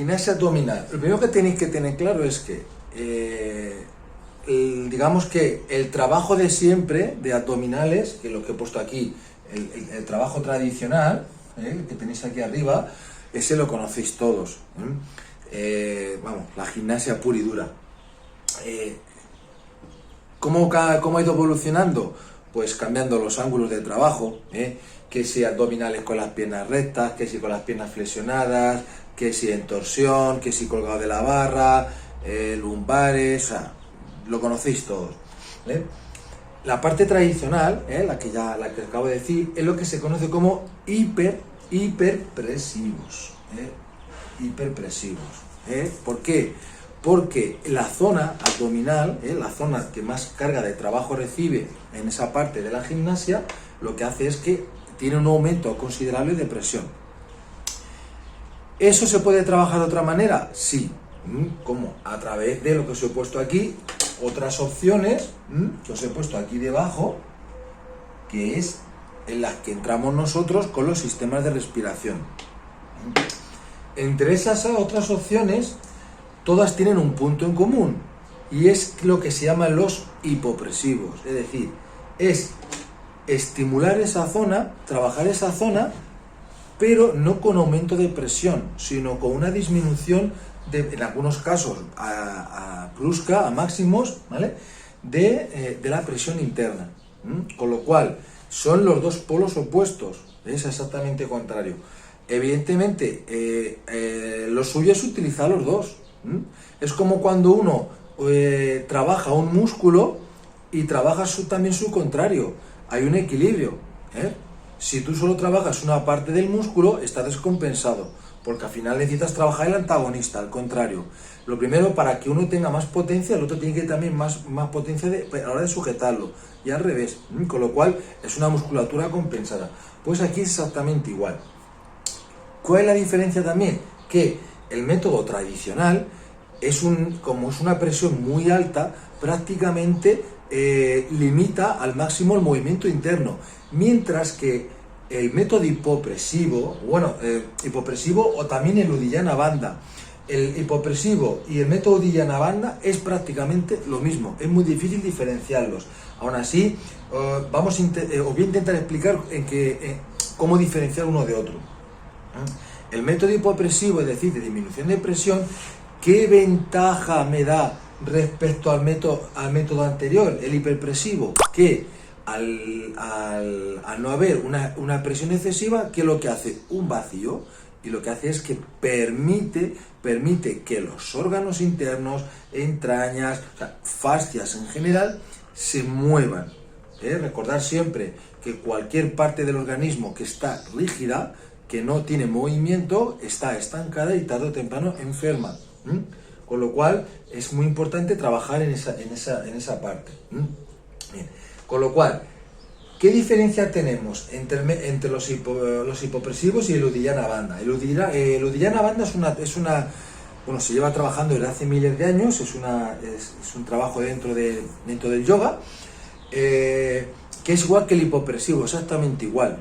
gimnasia abdominal. Lo primero que tenéis que tener claro es que, digamos que el trabajo de siempre de abdominales, que lo que he puesto aquí, el trabajo tradicional, el que tenéis aquí arriba, ese lo conocéis todos. Vamos, la gimnasia pura y dura. ¿Cómo ha ido evolucionando? Pues cambiando los ángulos de trabajo, que si abdominales con las piernas rectas, que si con las piernas flexionadas, que si en torsión, que si colgado de la barra, lumbares, o sea, lo conocéis todos. La parte tradicional, la que acabo de decir, es lo que se conoce como hiperpresivos. Hiperpresivos. ¿Por qué? Porque la zona abdominal, la zona que más carga de trabajo recibe en esa parte de la gimnasia, lo que hace es que tiene un aumento considerable de presión. ¿Eso se puede trabajar de otra manera? Sí. ¿Cómo? A través de lo que os he puesto aquí, otras opciones que os he puesto aquí debajo, que es en las que entramos nosotros con los sistemas de respiración. Entre esas otras opciones, todas tienen un punto en común, y es lo que se llaman los hipopresivos, es decir, es estimular esa zona, trabajar esa zona, pero no con aumento de presión, sino con una disminución, en algunos casos brusca, a máximos, ¿vale?, de la presión interna. Con lo cual, son los dos polos opuestos, es exactamente contrario. Evidentemente, lo suyo es utilizar los dos. Es como cuando uno trabaja un músculo y trabaja también su contrario. Hay un equilibrio. Si tú solo trabajas una parte del músculo, está descompensado, porque al final necesitas trabajar el antagonista, al contrario. Lo primero, para que uno tenga más potencia, el otro tiene que también más potencia a la hora de sujetarlo, y al revés, con lo cual es una musculatura compensada. Pues aquí es exactamente igual. ¿Cuál es la diferencia también? Que el método tradicional como es una presión muy alta, prácticamente limita al máximo el movimiento interno, mientras que el método hipopresivo, hipopresivo o también el Uddiyana Bandha, el hipopresivo y el método Uddiyana Bandha es prácticamente lo mismo, es muy difícil diferenciarlos. Aún así, os voy a intentar explicar cómo diferenciar uno de otro. El método hipopresivo, es decir, de disminución de presión, ¿qué ventaja me da respecto al método anterior, el hiperpresivo? Que al no haber una presión excesiva, ¿qué es lo que hace? Un vacío, y lo que hace es que permite que los órganos internos, entrañas, o sea, fascias en general, se muevan. Recordar siempre que cualquier parte del organismo que está rígida, que no tiene movimiento, está estancada y tarde o temprano enferma. Con lo cual es muy importante trabajar en esa parte. Bien. Con lo cual, ¿qué diferencia tenemos entre los hipopresivos y el Uddiyana Bandha? El Uddiyana Bandha se lleva trabajando desde hace miles de años, es un trabajo dentro del yoga, que es igual que el hipopresivo, exactamente igual.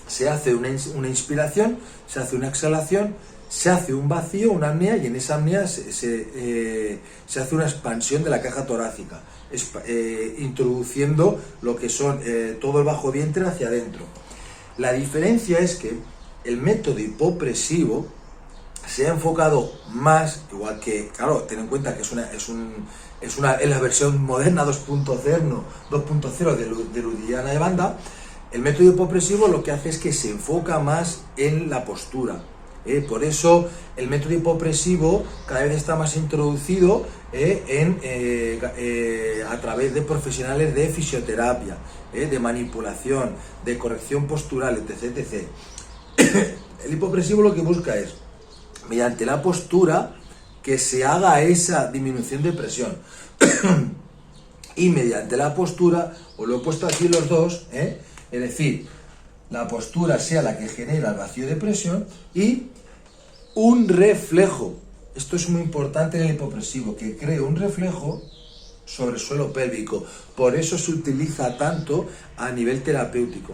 Se hace una inspiración, se hace una exhalación, se hace un vacío, una apnea, y en esa apnea se hace una expansión de la caja torácica, introduciendo lo que son todo el bajo vientre hacia adentro. La diferencia es que el método hipopresivo se ha enfocado más, igual que, claro, ten en cuenta que es la versión moderna 2.0 del Uddiyana Bandha. El método hipopresivo lo que hace es que se enfoca más en la postura. Por eso el método hipopresivo cada vez está más introducido a través de profesionales de fisioterapia, de manipulación, de corrección postural, etc, etc. El hipopresivo lo que busca es, mediante la postura, que se haga esa disminución de presión. Y mediante la postura, os lo he puesto aquí los dos, es decir, la postura sea la que genera el vacío de presión, y un reflejo. Esto es muy importante en el hipopresivo, que cree un reflejo sobre el suelo pélvico. Por eso se utiliza tanto a nivel terapéutico,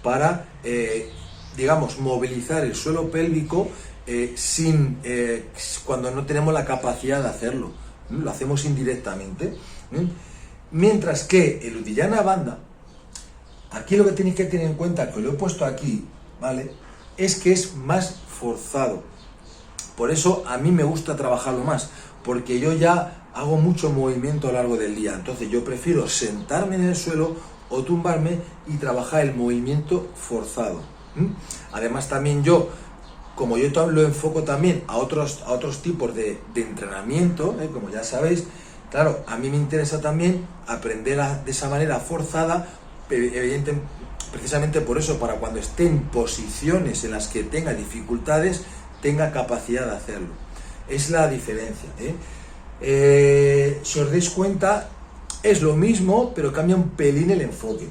para, digamos, movilizar el suelo pélvico cuando no tenemos la capacidad de hacerlo. Lo hacemos indirectamente. Mientras que el Uddiyana Bandha, aquí lo que tenéis que tener en cuenta, que lo he puesto aquí, ¿vale?, es que es más forzado. Por eso a mí me gusta trabajarlo más, porque yo ya hago mucho movimiento a lo largo del día. Entonces yo prefiero sentarme en el suelo o tumbarme y trabajar el movimiento forzado. Además también yo, como yo lo enfoco también a otros tipos de entrenamiento, como ya sabéis, claro, a mí me interesa también aprender de esa manera forzada, evidentemente, precisamente por eso, para cuando esté en posiciones en las que tenga dificultades, tenga capacidad de hacerlo. Es la diferencia. Si os dais cuenta, es lo mismo, pero cambia un pelín el enfoque.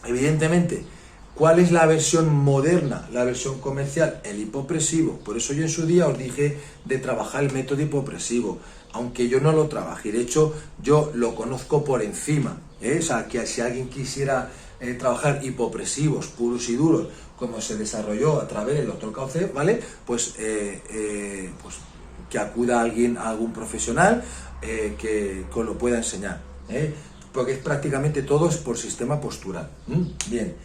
Evidentemente, ¿cuál es la versión moderna, la versión comercial? El hipopresivo. Por eso yo en su día os dije de trabajar el método hipopresivo, aunque yo no lo trabajé. De hecho, yo lo conozco por encima. O sea, que si alguien quisiera trabajar hipopresivos puros y duros, como se desarrolló a través del Dr. Cauce, ¿vale? Pues que acuda a algún profesional que lo pueda enseñar. Porque es prácticamente todo es por sistema postural. Bien.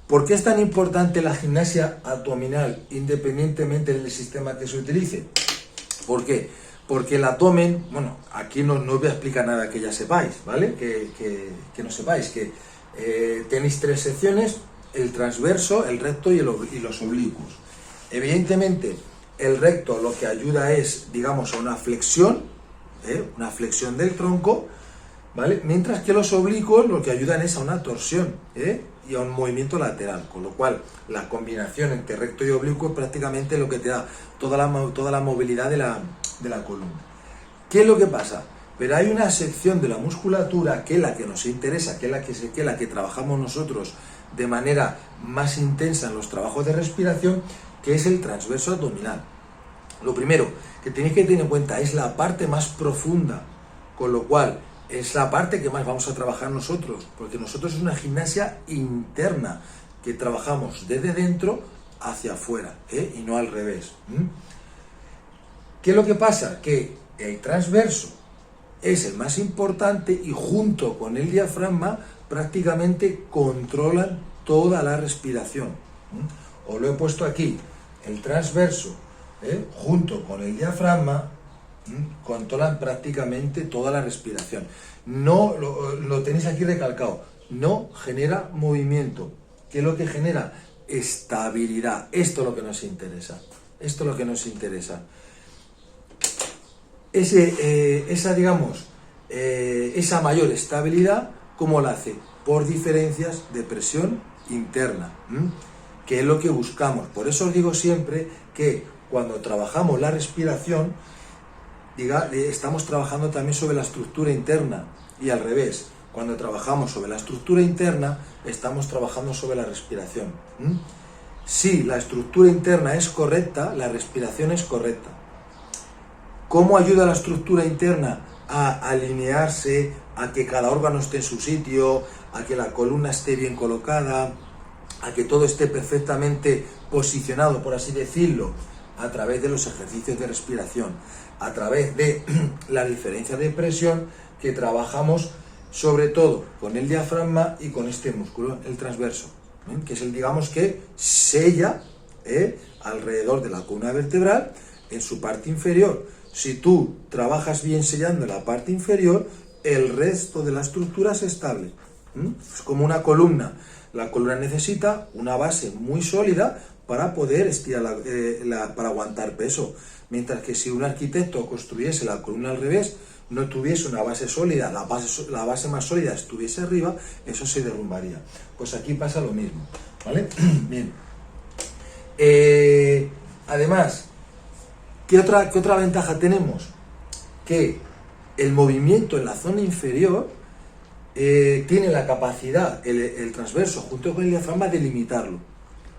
¿Por qué es tan importante la gimnasia abdominal independientemente del sistema que se utilice? ¿Por qué? Porque el abdomen, bueno, aquí no os voy a explicar nada que ya sepáis, ¿vale? Que no sepáis, que tenéis 3 secciones: el transverso, el recto y los oblicuos. Evidentemente, el recto lo que ayuda es, digamos, a una flexión del tronco, ¿vale? Mientras que los oblicuos lo que ayudan es a una torsión, y a un movimiento lateral, con lo cual la combinación entre recto y oblicuo es prácticamente lo que te da toda la movilidad de la columna. ¿Qué es lo que pasa? Pero hay una sección de la musculatura que es la que nos interesa, que es la que trabajamos nosotros de manera más intensa en los trabajos de respiración, que es el transverso abdominal. Lo primero que tenéis que tener en cuenta es la parte más profunda, con lo cual es la parte que más vamos a trabajar nosotros, porque nosotros es una gimnasia interna que trabajamos desde dentro hacia afuera, y no al revés. ¿Qué es lo que pasa? Que el transverso es el más importante y junto con el diafragma prácticamente controlan toda la respiración. Os lo he puesto aquí. El transverso junto con el diafragma controlan prácticamente toda la respiración. No lo tenéis aquí recalcado, no genera movimiento. ¿Qué es lo que genera? Estabilidad. Esto es lo que nos interesa. Esto es lo que nos interesa. Esa mayor estabilidad, ¿cómo la hace? Por diferencias de presión interna, que es lo que buscamos. Por eso os digo siempre que cuando trabajamos la respiración, estamos trabajando también sobre la estructura interna, y al revés, cuando trabajamos sobre la estructura interna, estamos trabajando sobre la respiración. Si la estructura interna es correcta, la respiración es correcta. ¿Cómo ayuda la estructura interna a alinearse, a que cada órgano esté en su sitio, a que la columna esté bien colocada, a que todo esté perfectamente posicionado, por así decirlo? A través de los ejercicios de respiración, a través de la diferencia de presión que trabajamos sobre todo con el diafragma y con este músculo, el transverso, que es el, digamos, que sella alrededor de la columna vertebral en su parte inferior. Si tú trabajas bien sellando la parte inferior, el resto de la estructura es estable. Es como una columna. La columna necesita una base muy sólida para poder estirar para aguantar peso. Mientras que si un arquitecto construyese la columna al revés, no tuviese una base sólida, la base más sólida estuviese arriba, eso se derrumbaría. Pues aquí pasa lo mismo, ¿vale? Bien. Además, ¿qué otra ventaja tenemos? Que el movimiento en la zona inferior tiene la capacidad, el transverso junto con el diafragma, de limitarlo.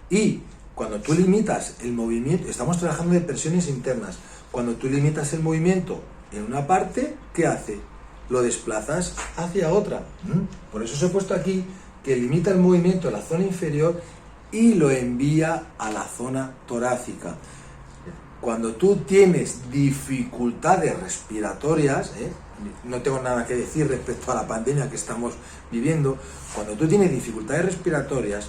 Y cuando tú limitas el movimiento, estamos trabajando de presiones internas, cuando tú limitas el movimiento en una parte, ¿qué hace? Lo desplazas hacia otra. Por eso os he puesto aquí que limita el movimiento en la zona inferior y lo envía a la zona torácica. cuando tú tienes dificultades respiratorias, no tengo nada que decir respecto a la pandemia que estamos viviendo, cuando tú tienes dificultades respiratorias,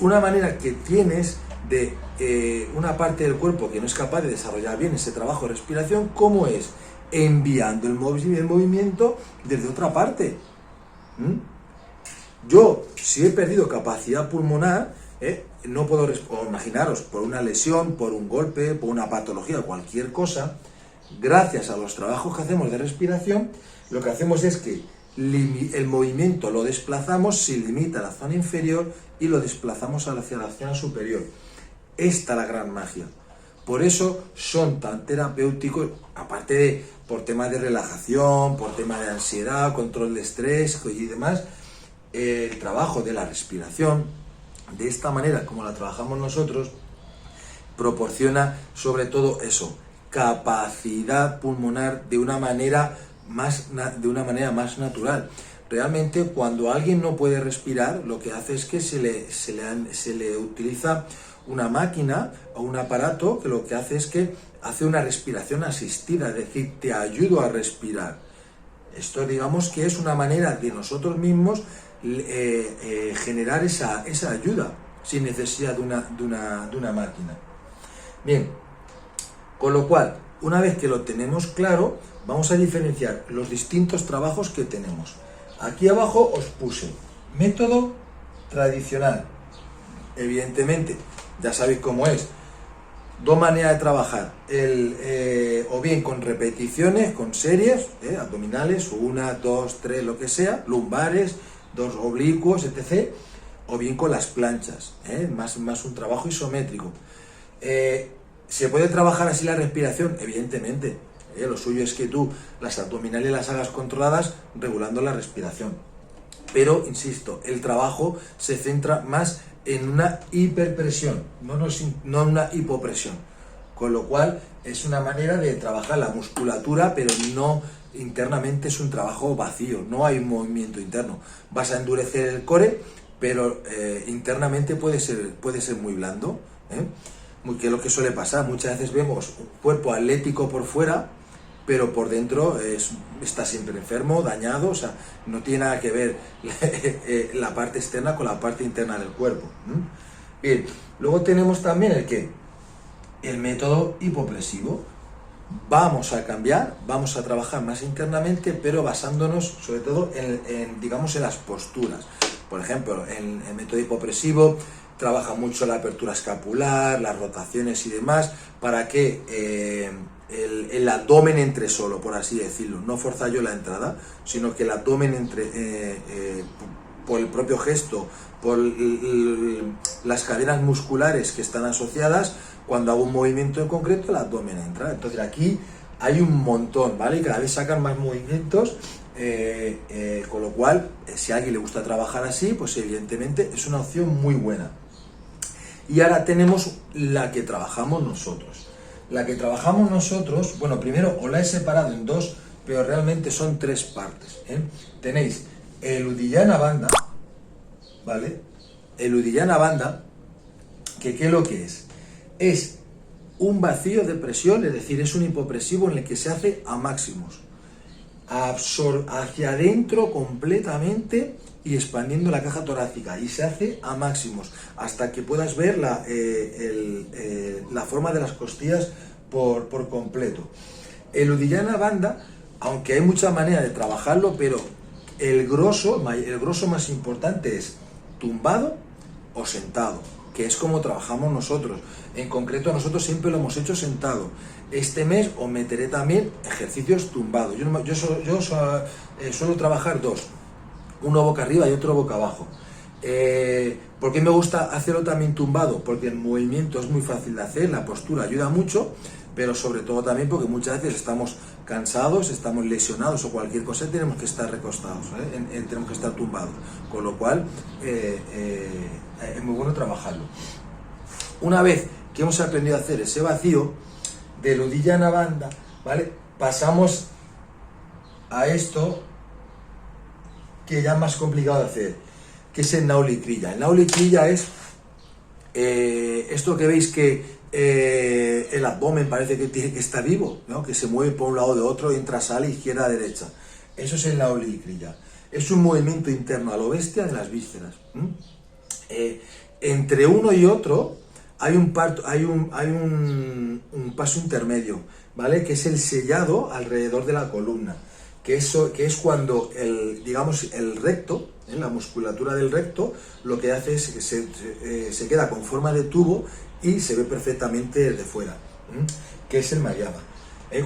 una manera que tienes de una parte del cuerpo que no es capaz de desarrollar bien ese trabajo de respiración, ¿cómo es? Enviando el movimiento desde otra parte. Yo, si he perdido capacidad pulmonar, no puedo, o imaginaros, por una lesión, por un golpe, por una patología, cualquier cosa, gracias a los trabajos que hacemos de respiración, lo que hacemos es que el movimiento lo desplazamos, se limita a la zona inferior y lo desplazamos hacia la zona superior. Esta es la gran magia. Por eso son tan terapéuticos, aparte de por temas de relajación, por temas de ansiedad, control de estrés y demás, el trabajo de la respiración, de esta manera como la trabajamos nosotros, proporciona sobre todo eso, capacidad pulmonar de una manera más natural. Realmente cuando alguien no puede respirar, lo que hace es que se le utiliza una máquina o un aparato que lo que hace es que hace una respiración asistida, es decir, te ayuda a respirar. Esto digamos que es una manera de nosotros mismos generar esa ayuda sin necesidad de una máquina. Bien, con lo cual, una vez que lo tenemos claro, vamos a diferenciar los distintos trabajos que tenemos. Aquí abajo os puse método tradicional. Evidentemente, ya sabéis cómo es. Dos maneras de trabajar, o bien con repeticiones, con series, abdominales, 1, 2, 3, lo que sea, lumbares, 2 oblicuos, etc. O bien con las planchas, más un trabajo isométrico. ¿Se puede trabajar así la respiración? Evidentemente. Lo suyo es que tú las abdominales las hagas controladas regulando la respiración. Pero, insisto, el trabajo se centra más en una hiperpresión, no en una hipopresión. Con lo cual, es una manera de trabajar la musculatura, pero no internamente es un trabajo vacío, no hay un movimiento interno. Vas a endurecer el core, pero internamente puede ser muy blando, que es lo que suele pasar. Muchas veces vemos un cuerpo atlético por fuera, pero por dentro está siempre enfermo, dañado, o sea, no tiene nada que ver la parte externa con la parte interna del cuerpo. Bien, luego tenemos también el método hipopresivo. Vamos a cambiar, vamos a trabajar más internamente, pero basándonos sobre todo digamos, en las posturas. Por ejemplo, en el método hipopresivo trabaja mucho la apertura escapular, las rotaciones y demás, para que el abdomen entre solo, por así decirlo. No forzar yo la entrada, sino que el abdomen entre por el propio gesto, por las cadenas musculares que están asociadas, cuando hago un movimiento en concreto, el abdomen entra. Entonces aquí hay un montón, ¿vale? Y cada vez sacan más movimientos, con lo cual, si a alguien le gusta trabajar así, pues evidentemente es una opción muy buena. Y ahora tenemos la que trabajamos nosotros. La que trabajamos nosotros, bueno, primero os la he separado en dos, pero realmente son 3 partes. Tenéis el Uddiyana Bandha, ¿vale? El Uddiyana Bandha, ¿qué es lo que es? Es un vacío de presión, es decir, es un hipopresivo en el que se hace a máximos, hacia adentro completamente y expandiendo la caja torácica, y se hace a máximos hasta que puedas ver la forma de las costillas por completo. El Uddiyana Bandha, aunque hay muchas maneras de trabajarlo, pero el grosso más importante es tumbado o sentado, que es como trabajamos nosotros. En concreto, nosotros siempre lo hemos hecho sentado. Este mes os meteré también ejercicios tumbados. Yo suelo trabajar 2, uno boca arriba y otro boca abajo. ¿Por qué me gusta hacerlo también tumbado? Porque el movimiento es muy fácil de hacer, la postura ayuda mucho, pero sobre todo también porque muchas veces estamos cansados, estamos lesionados o cualquier cosa, tenemos que estar recostados, tenemos que estar tumbados, con lo cual es muy bueno trabajarlo. Una vez que hemos aprendido a hacer ese vacío del Uddiyana Bandha, ¿vale? Pasamos a esto que ya es más complicado de hacer, que es el Nauli Kriya. El Nauli Kriya es esto que veis que el abdomen parece que tiene que estar vivo, ¿no? Que se mueve por un lado de otro, entra, sale, izquierda, derecha. Eso es el Nauli y Kriya. Es un movimiento interno a lo bestia de las vísceras. Entre uno y otro hay un paso intermedio, ¿vale? Que es el sellado alrededor de la columna, que es cuando el recto, la musculatura del recto, lo que hace es que se queda con forma de tubo y se ve perfectamente desde fuera, que es el Mahayana.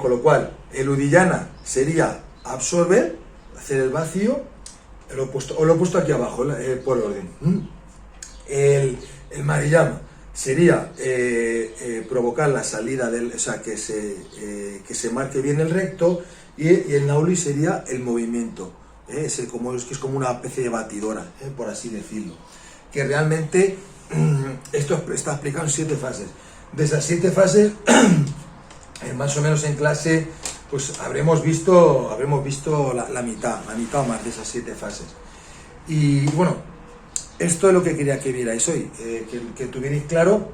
Con lo cual, el Uddiyana sería absorber, hacer el vacío, lo he puesto aquí abajo por orden. El Mahayana sería provocar la salida o sea, que se marque bien el recto, y el Nauli sería el movimiento, que es como una especie de batidora, por así decirlo, que realmente esto está explicado en 7 fases. De esas 7 fases, más o menos en clase, pues habremos visto la mitad o más de esas 7 fases. Y bueno, esto es lo que quería que vierais hoy, que tuvierais claro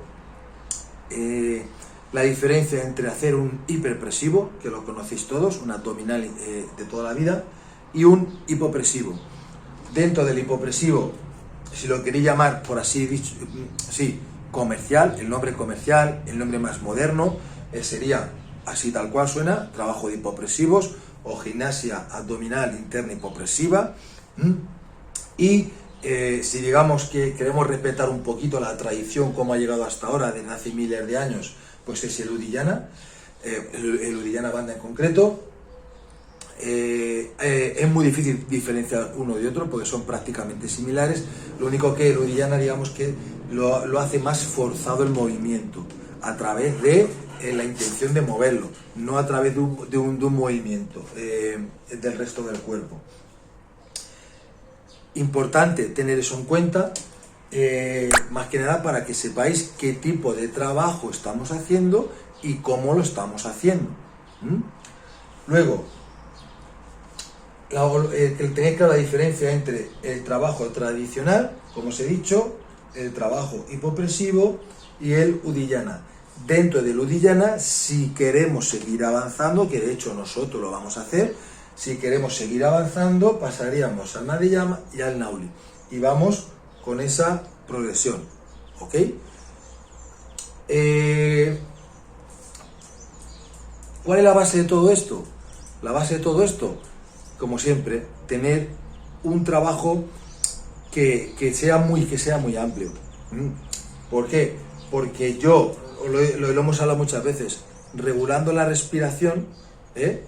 la diferencia entre hacer un hiperpresivo, que lo conocéis todos, un abdominal de toda la vida, y un hipopresivo. Dentro del hipopresivo, si lo queréis llamar por así dicho, sí, comercial, el nombre comercial, el nombre más moderno, sería así tal cual suena, trabajo de hipopresivos o gimnasia abdominal interna hipopresiva. Y si digamos que queremos respetar un poquito la tradición como ha llegado hasta ahora, desde hace miles de años, pues es el Uddiyana, el Uddiyana Bandha en concreto. Es muy difícil diferenciar uno de otro porque son prácticamente similares. Lo único que el Uddiyana, digamos que lo hace más forzado el movimiento, a través de la intención de moverlo, no a través de un movimiento del resto del cuerpo. Importante tener eso en cuenta, más que nada para que sepáis qué tipo de trabajo estamos haciendo y cómo lo estamos haciendo. Luego, tenéis clara la diferencia entre el trabajo tradicional, como os he dicho, el trabajo hipopresivo y el Uddiyana. Dentro del Uddiyana, si queremos seguir avanzando, que de hecho nosotros lo vamos a hacer, si queremos seguir avanzando, pasaríamos al Madhyama y al Nauli. Y vamos con esa progresión, ¿ok? ¿Cuál es la base de todo esto? La base de todo esto, como siempre, tener un trabajo que sea muy amplio. ¿Por qué? Porque lo hemos hablado muchas veces, regulando la respiración,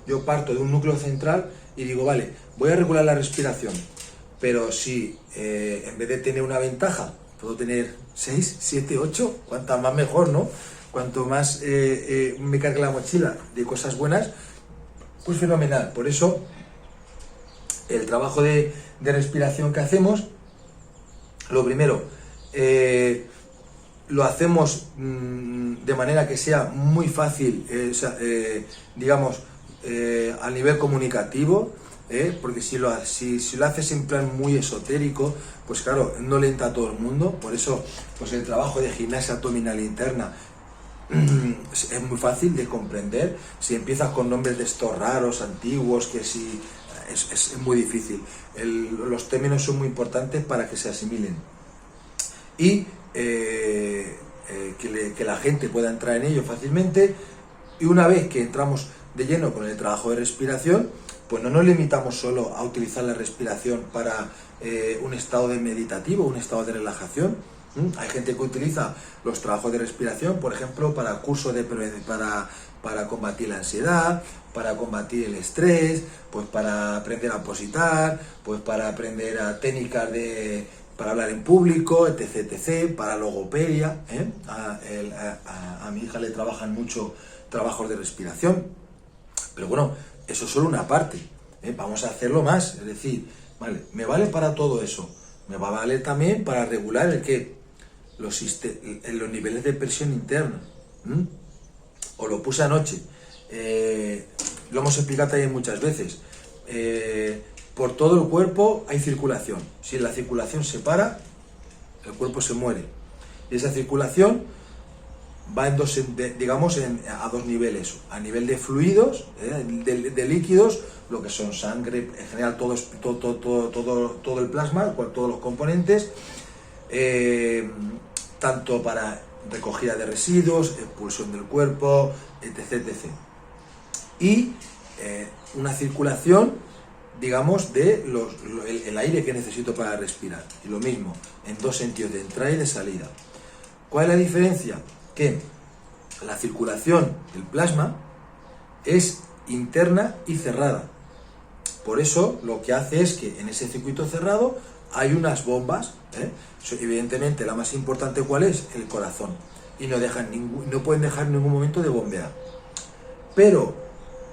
yo parto de un núcleo central y digo, vale, voy a regular la respiración, pero si en vez de tener una ventaja, puedo tener 6, 7, 8, cuanta más mejor, ¿no? Cuanto más me cargue la mochila de cosas buenas, pues fenomenal. Por eso, el trabajo de respiración que hacemos, lo primero, lo hacemos de manera que sea muy fácil, digamos, a nivel comunicativo, porque si lo haces en plan muy esotérico, pues claro, no le entra a todo el mundo. Por eso, pues el trabajo de gimnasia abdominal interna es muy fácil de comprender. Si empiezas con nombres de estos raros, antiguos, que si es muy difícil. Los términos son muy importantes para que se asimilen y que la gente pueda entrar en ello fácilmente. Y una vez que entramos de lleno con el trabajo de respiración, pues no nos limitamos solo a utilizar la respiración para un estado de meditativo, un estado de relajación. Hay gente que utiliza los trabajos de respiración, por ejemplo, para cursos para combatir la ansiedad, para combatir el estrés, pues para aprender a positar, pues para aprender a técnicas para hablar en público, etc, etc, para logopedia. A mi hija le trabajan mucho trabajos de respiración, pero bueno, eso es solo una parte, vamos a hacerlo más, es decir, vale, me vale para todo eso, me va a valer también para regular los niveles de presión interna. Os lo puse anoche, lo hemos explicado también muchas veces. Por todo el cuerpo hay circulación. Si la circulación se para, el cuerpo se muere. Y esa circulación va en dos, a dos niveles, a nivel de fluidos, de líquidos, lo que son sangre, en general todo el plasma, todos los componentes, tanto para recogida de residuos, expulsión del cuerpo, etc. Y una circulación, digamos, de el aire que necesito para respirar. Y lo mismo, en dos sentidos, de entrada y de salida. ¿Cuál es la diferencia? Que la circulación del plasma es interna y cerrada. Por eso lo que hace es que en ese circuito cerrado hay unas bombas, evidentemente la más importante, ¿cuál es? El corazón. Y no pueden dejar en ningún momento de bombear. Pero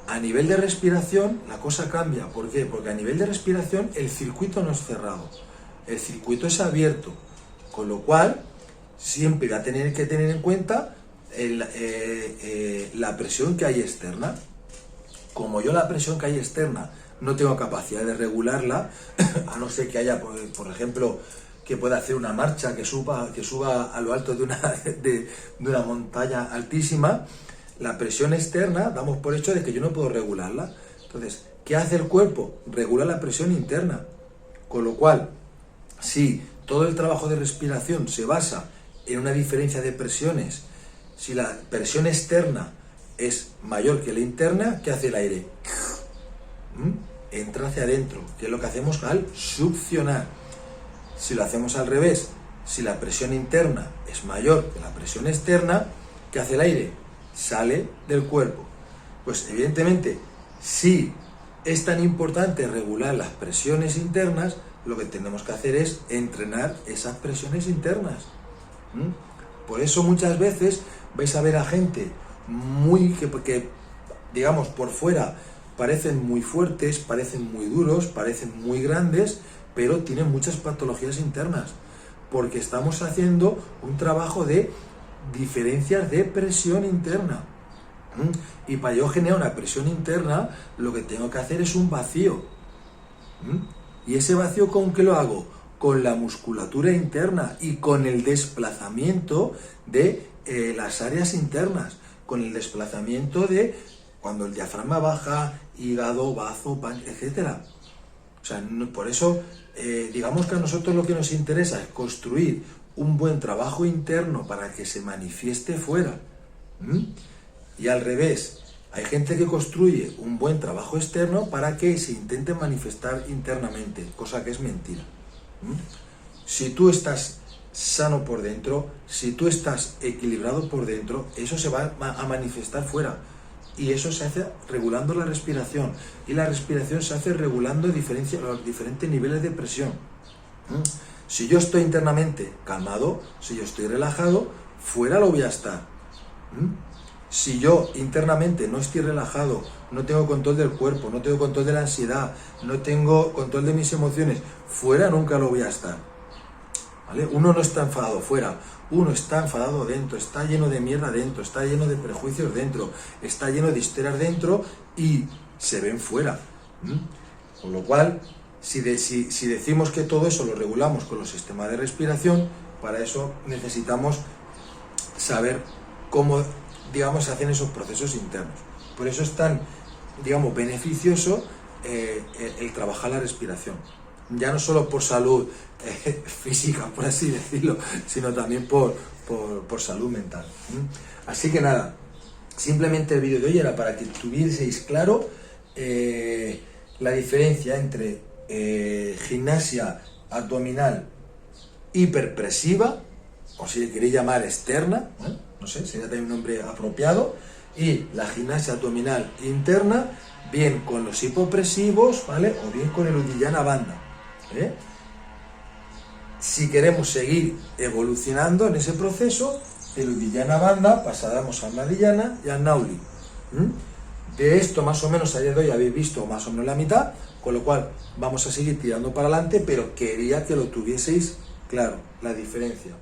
a nivel de respiración la cosa cambia. ¿Por qué? Porque a nivel de respiración el circuito no es cerrado, el circuito es abierto, con lo cual siempre va a tener que tener en cuenta la presión que hay externa. Como yo la presión que hay externa no tengo capacidad de regularla, a no ser que haya, por ejemplo, que pueda hacer una marcha que suba a lo alto de una montaña altísima, la presión externa damos por hecho de que yo no puedo regularla. Entonces, ¿qué hace el cuerpo? Regula la presión interna. Con lo cual, si todo el trabajo de respiración se basa en una diferencia de presiones, si la presión externa es mayor que la interna, ¿qué hace el aire? Entra hacia adentro, que es lo que hacemos al succionar. Si lo hacemos al revés, si la presión interna es mayor que la presión externa, ¿qué hace el aire? Sale del cuerpo. Pues evidentemente, si es tan importante regular las presiones internas, lo que tenemos que hacer es entrenar esas presiones internas. Por eso muchas veces vais a ver a gente que digamos, por fuera parecen muy fuertes, parecen muy duros, parecen muy grandes, pero tienen muchas patologías internas, porque estamos haciendo un trabajo de diferencias de presión interna. Y para yo generar una presión interna, lo que tengo que hacer es un vacío. ¿Y ese vacío con qué lo hago? Con la musculatura interna y con el desplazamiento de las áreas internas, con el desplazamiento de cuando el diafragma baja, hígado, bazo, etc. O sea, por eso, digamos que a nosotros lo que nos interesa es construir un buen trabajo interno para que se manifieste fuera. Y al revés, hay gente que construye un buen trabajo externo para que se intente manifestar internamente, cosa que es mentira. Si tú estás sano por dentro, si tú estás equilibrado por dentro, eso se va a manifestar fuera. Y eso se hace regulando la respiración. Y la respiración se hace regulando los diferentes niveles de presión. Si yo estoy internamente calmado, si yo estoy relajado, fuera lo voy a estar. Si yo internamente no estoy relajado, no tengo control del cuerpo, no tengo control de la ansiedad, no tengo control de mis emociones, fuera nunca lo voy a estar. ¿Vale? Uno no está enfadado fuera, uno está enfadado dentro, está lleno de mierda dentro, está lleno de prejuicios dentro, está lleno de histerias dentro y se ven fuera. Con lo cual, si decimos que todo eso lo regulamos con los sistemas de respiración, para eso necesitamos saber cómo, digamos, se hacen esos procesos internos. Por eso es tan, digamos, beneficioso el trabajar la respiración. Ya no solo por salud física, por así decirlo, sino también por salud mental. Así que nada, simplemente el vídeo de hoy era para que tuvieseis claro la diferencia entre gimnasia abdominal hiperpresiva, o si le queréis llamar externa, no sé, sería también un nombre apropiado, y la gimnasia abdominal interna, bien con los hipopresivos, ¿vale? O bien con el Uddiyana Bandha. Si queremos seguir evolucionando en ese proceso, el Uddiyana Bandha pasaremos al Madhyana y al Nauli. De esto más o menos a día de hoy habéis visto más o menos la mitad, con lo cual vamos a seguir tirando para adelante, pero quería que lo tuvieseis claro, la diferencia.